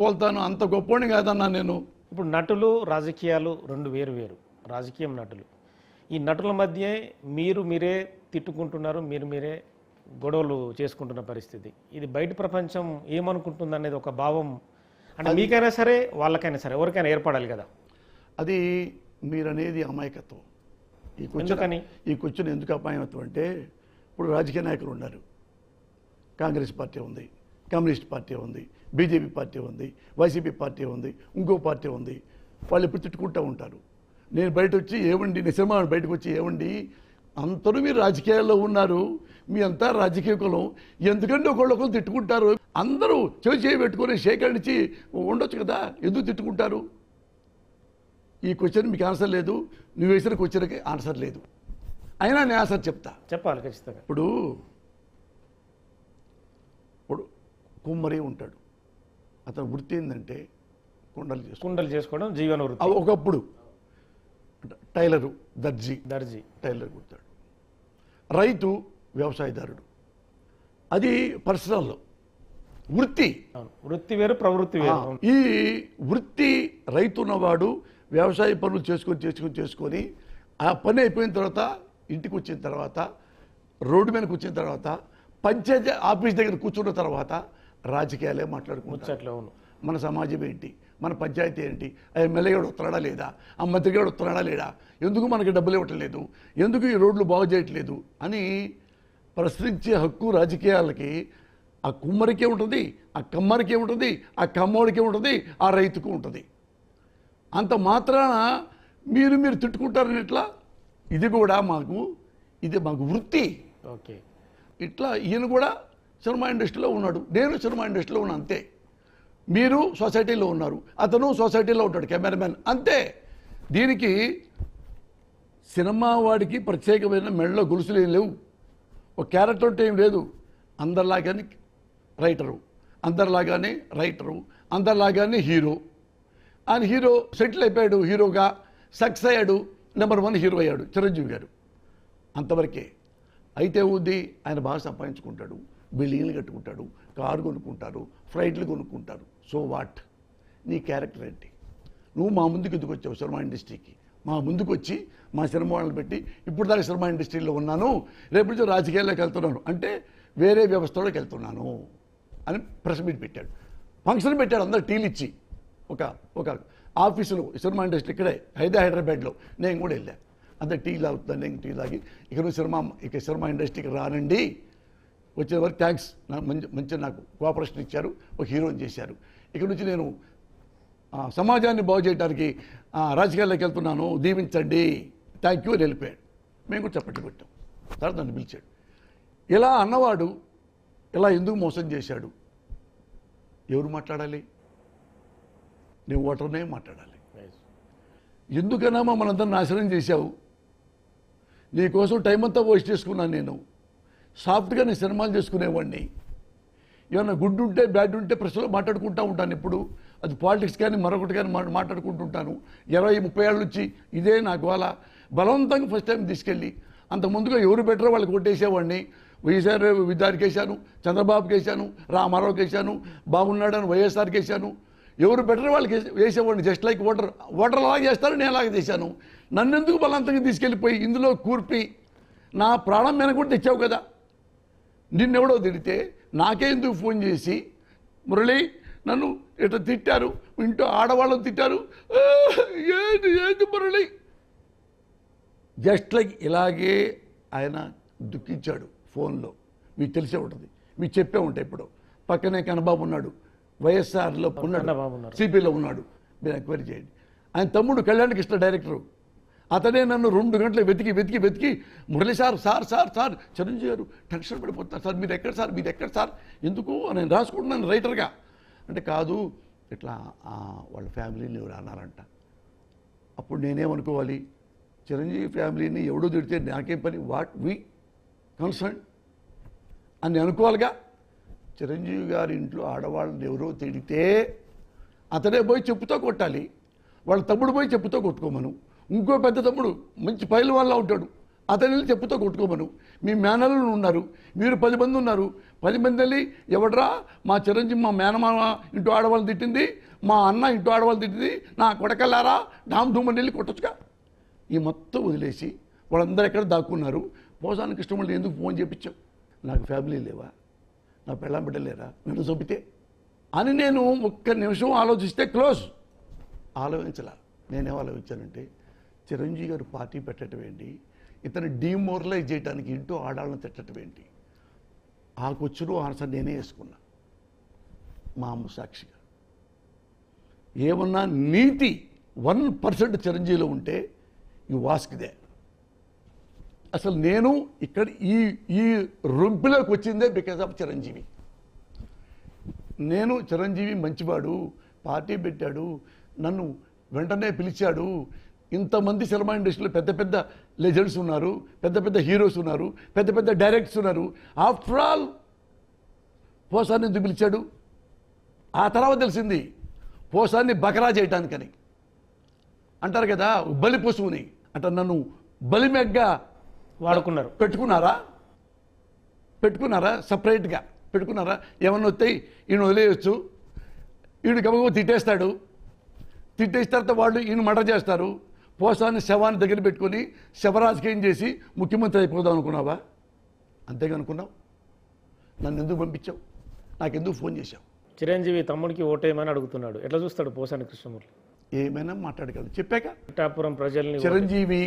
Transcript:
పోల్తాను, అంత గొప్పోని కాదన్నా నేను. ఇప్పుడు నటులు రాజకీయాలు రెండు వేరు వేరు. రాజకీయం నటులు, ఈ నటుల మధ్య మీరే తిట్టుకుంటున్నారు, మీరే గొడవలు చేసుకుంటున్న పరిస్థితి. ఇది బయట ప్రపంచం ఏమనుకుంటుంది అనేది ఒక భావం అంటే మీకైనా సరే వాళ్ళకైనా సరే ఎవరికైనా ఏర్పడాలి కదా. అది మీరనేది అమాయకత్వం. ఈ క్వశ్చన్ ఎందుకు అమాయకత్వం అంటే, ఇప్పుడు రాజకీయ నాయకులు ఉన్నారు. కాంగ్రెస్ పార్టీ ఉంది, కమ్యూనిస్ట్ పార్టీ ఉంది, బీజేపీ పార్టీ ఉంది, వైసీపీ పార్టీ ఉంది, ఇంకో పార్టీ ఉంది. వాళ్ళు ఎప్పుడు తిట్టుకుంటూ ఉంటారు. నేను బయట వచ్చి ఏమండి, నేను సినిమా బయటకు వచ్చి ఏమండి అందరూ మీరు రాజకీయాల్లో ఉన్నారు, మీ అంతా రాజకీయ కులం, ఎందుకంటే ఒకళ్ళొకరు తిట్టుకుంటారు, అందరూ చేయి పెట్టుకొని సేకరించి ఉండొచ్చు కదా, ఎందుకు తిట్టుకుంటారు? ఈ క్వశ్చన్ మీకు ఆన్సర్ లేదు, నువ్వు వేసిన క్వశ్చన్కి ఆన్సర్ లేదు. అయినా నేను ఆన్సర్ చెప్పాలి ఖచ్చితంగా. ఇప్పుడు కుమ్మరి ఉంటాడు, అతని వృత్తి ఏంటంటే కుండలు చేసుకోవడం జీవన వృత్తి. ఒకప్పుడు టైలరు, దర్జీ టైలర్ కుడతాడు. రైతు వ్యవసాయదారుడు, అది పర్సనల్ వృత్తి వేరు, ప్రవృత్తి వేరు. ఈ వృత్తి రైతు ఉన్నవాడు వ్యవసాయ పనులు చేసుకొని ఆ పని అయిపోయిన తర్వాత ఇంటికి వచ్చిన తర్వాత రోడ్డు మీదకి వచ్చిన తర్వాత పంచాయతీ ఆఫీస్ దగ్గర కూర్చున్న తర్వాత రాజకీయాలే మాట్లాడుకుంటారు. మన సమాజం ఏంటి, మన పంచాయతీ ఏంటి, ఆ ఎమ్మెల్యేగాడు వస్తున్నాడా లేదా, ఆ మంత్రిగాడు వస్తున్నాడా లేడా, ఎందుకు మనకి డబ్బులు ఇవ్వటం లేదు, ఎందుకు ఈ రోడ్లు బాగు చేయట్లేదు అని ప్రశ్నించే హక్కు రాజకీయాలకి ఆ కుమ్మరికే ఉంటుంది, ఆ కమ్మరికే ఉంటుంది, ఆ కమ్మోడికే ఉంటుంది, ఆ రైతుకు ఉంటుంది. అంత మాత్రాన మీరు తిట్టుకుంటారని ఎట్లా? ఇది కూడా మాకు వృత్తి. ఓకే, ఇట్లా ఈయన కూడా సినిమా ఇండస్ట్రీలో ఉన్నాడు, నేను సినిమా ఇండస్ట్రీలో ఉన్నా, అంతే. మీరు సొసైటీలో ఉన్నారు, అతను సొసైటీలో ఉంటాడు, కెమెరామెన్, అంతే. దీనికి సినిమా వాడికి ప్రత్యేకమైన మెడలో గొలుసులు ఏం లేవు, ఒక క్యారెక్టర్ అంటే ఏం లేదు. అందరిలాగానే అందరిలాగానే హీరో. ఆయన హీరో సెటిల్ అయిపోయాడు, హీరోగా సక్సెస్ అయ్యాడు, నెంబర్ 1 హీరో అయ్యాడు చిరంజీవి గారు. అంతవరకే. అయితే ఉంది, ఆయన బాగా సంపాదించుకుంటాడు, బిల్డింగ్లు కట్టుకుంటాడు, కారు కొనుక్కుంటారు, ఫ్లైట్లు కొనుక్కుంటారు. So what? నీ క్యారెక్టర్ ఏంటి? నువ్వు మా ముందుకు ఎందుకు వచ్చావు సినిమా ఇండస్ట్రీకి? మా ముందుకు వచ్చి మా సినిమా వాళ్ళని పెట్టి ఇప్పుడు దాకా సినిమా ఇండస్ట్రీలో ఉన్నాను, రేపు నుంచి రాజకీయాల్లోకి వెళ్తున్నాను అంటే వేరే వ్యవస్థలోకి వెళ్తున్నాను అని ప్రెస్ మీట్ పెట్టాడు, ఫంక్షన్ పెట్టాడు, అందరు టీలు ఇచ్చి. ఒక ఆఫీసులో సినిమా ఇండస్ట్రీ ఇక్కడే హైదరాబాద్లో నేను కూడా వెళ్ళాను. అంత టీ తాగుతుంది, నేను టీ తాగి సినిమా ఇండస్ట్రీకి రానండి, వచ్చే వరకు థ్యాంక్స్, మంచి నాకు కోఆపరేషన్ ఇచ్చారు, ఒక హీరోని చేశారు, ఇక్కడ నుంచి నేను సమాజాన్ని బాగు చేయడానికి రాజకీయాల్లోకి వెళ్తున్నాను, దీవించండి, థ్యాంక్ యూ అని వెళ్ళిపోయాడు. మేము కూడా చప్పట్లు పెట్టాం. తర్వాత నన్ను పిలిచాడు. ఇలా అన్నవాడు ఇలా ఎందుకు మోసం చేశాడు? ఎవరు మాట్లాడాలి? నేను ఓటర్నే మాట్లాడాలి. ఎందుకన్నా మనందరం నాశనం చేశావు, నీకోసం టైం అంతా వేస్ట్ చేసుకున్నాను. నేను సాఫ్ట్గా నేను సినిమాలు చేసుకునేవాడిని, ఏమన్నా గుడ్ ఉంటే బ్యాడ్ ఉంటే ప్రశ్నలో మాట్లాడుకుంటూ ఉంటాను. ఇప్పుడు అది పాలిటిక్స్ కానీ మరొకటి కానీ మాట్లాడుకుంటుంటాను. 20-30 ఏళ్ళ నుంచి ఇదే నాకు వాళ్ళ బలవంతంగా ఫస్ట్ టైం తీసుకెళ్ళి, అంత ముందుగా ఎవరు బెటరో వాళ్ళకి కొట్టేసేవాడిని. విద్యార్థికి వేశాను, చంద్రబాబుకి వేశాను, రామారావుకి వేశాను, బాగున్నాడని వైఎస్ఆర్కి వేశాను. ఎవరు బెటర్ వాళ్ళకి వేసేవాడిని. జస్ట్ లైక్ ఓటర్ అలాగే చేస్తారు, నేను అలాగే చేశాను. నన్నెందుకు బలవంతంగా తీసుకెళ్ళిపోయి ఇందులో కూర్పి నా ప్రాణం మీద కూడా తెచ్చావు కదా. నిన్నెవడో తిడితే నాకే ఎందుకు ఫోన్ చేసి, మురళి నన్ను ఇట్లా తిట్టారు, ఇంట్లో ఆడవాళ్ళని తిట్టారు, ఏంటి మురళి, జస్ట్ లైక్ ఇలాగే ఆయన దుఃఖించాడు ఫోన్లో. మీకు తెలిసే ఉంటుంది, మీకు చెప్పే ఉంటాయి. ఇప్పుడు పక్కనే కన్నబాబు ఉన్నాడు, వైఎస్ఆర్లో ఉన్నాడు, సిపిలో ఉన్నాడు, మీరు ఎంక్వైరీ చేయండి. ఆయన తమ్ముడు కళ్యాణ్ కృష్ణ డైరెక్టరు, అతనే నన్ను 2 గంటలు వెతికి మురళి సార్ చిరంజీవి గారు టెన్షన్ పడిపోతున్నారు సార్, మీరు ఎక్కడ సార్ ఎందుకు నేను రాసుకుంటున్నాను రైటర్గా అంటే, కాదు ఇట్లా వాళ్ళ ఫ్యామిలీని ఎవరు అన్నారంట. అప్పుడు నేనేమనుకోవాలి? చిరంజీవి ఫ్యామిలీని ఎవడో తిడితే నాకేం పని, వాట్ వి కన్సర్న్ అని అనుకోవాలిగా. చిరంజీవి గారి ఇంట్లో ఆడవాళ్ళని ఎవరో తిడితే అతనే పోయి చెప్పుతో కొట్టాలి, వాళ్ళ తమ్ముడు పోయి చెప్పుతో కొట్టుకోమను. ఇంకో పెద్ద తమ్ముడు మంచి పైలు వాళ్ళ ఉంటాడు, అతని వెళ్ళి చెప్పుతో కొట్టుకోమను. మీ మేనల్లు ఉన్నారు, మీరు 10 మంది ఉన్నారు. 10 మంది వెళ్ళి ఎవడరా మా చిరంజీవి మా మేనమామ ఇంటూ ఆడవాళ్ళు తిట్టింది, మా అన్న ఇంటూ ఆడవాళ్ళు తిట్టింది, నా కొడకల్లారా డామ్ డూమని వెళ్ళి కొట్టొచ్చుగా. ఈ మొత్తం వదిలేసి వాళ్ళందరూ ఎక్కడ దాక్కున్నారు. పోసాని కృష్ణమూర్తి ఎందుకు ఫోన్ చేయించావు? నాకు ఫ్యామిలీ లేవా? నా పెళ్ళాం బిడ్డ లేరా? నన్ను చంపితే అని నేను ఒక్క నిమిషం ఆలోచిస్తే క్లోజ్. ఆలోచించలా. నేనేం ఆలోచించానంటే చిరంజీవి గారు పార్టీ పెట్టడం ఏంటి, ఇతను డీమోరలైజ్ చేయడానికి ఇంటూ ఆడాలను తిట్టడం ఏంటి, ఆ క్వశ్చన్ ఆన్సర్ నేనే వేసుకున్నా మా అమ్మ సాక్షిగా. ఏమన్నా నీతి 1% చిరంజీవిలో ఉంటే ఈ వాస్కిదే. అసలు నేను ఇక్కడ ఈ రొంపిలోకి వచ్చిందే బికాజ్ ఆఫ్ చిరంజీవి. నేను చిరంజీవి మంచివాడు, పార్టీ పెట్టాడు, నన్ను వెంటనే పిలిచాడు. ఇంతమంది సినిమా ఇండస్ట్రీలో పెద్ద పెద్ద లెజెండ్స్ ఉన్నారు, పెద్ద పెద్ద హీరోస్ ఉన్నారు, పెద్ద పెద్ద డైరెక్టర్స్ ఉన్నారు. ఆఫ్టర్ ఆల్ పోసాన్ని ఎందుకు పిలిచాడు? ఆ తర్వాత తెలిసింది పోసాన్ని బకరా చేయటానికని. అంటారు కదా బలి పశువుని, అంటే నన్ను బలిమెగ్గా వాడుకున్నారు. పెట్టుకున్నారా సపరేట్గా పెట్టుకున్నారా? ఏమన్నా వస్తాయి ఈయన వదిలేయచ్చు, ఈయన గబగబా తిట్టేస్తాడు, తిట్టేసిన తర్వాత వాళ్ళు ఈయన మర్డర్ చేస్తారు. పోసాన్ని శవాన్ని దగ్గర పెట్టుకొని శవరాజకీయం చేసి ముఖ్యమంత్రి అయిపోదాం అనుకున్నావా? అంతేగా అనుకున్నావు? నన్ను ఎందుకు పంపించావు? నాకెందుకు ఫోన్ చేశావు? చిరంజీవి తమ్ముడికి ఓటేయమని అడుగుతున్నాడు. ఎట్లా చూస్తాడు పోసాని కృష్ణమూర్తి? ఏమైనా మాట్లాడగలడు. చెప్పాక పిఠాపురం ప్రజల్ని చిరంజీవి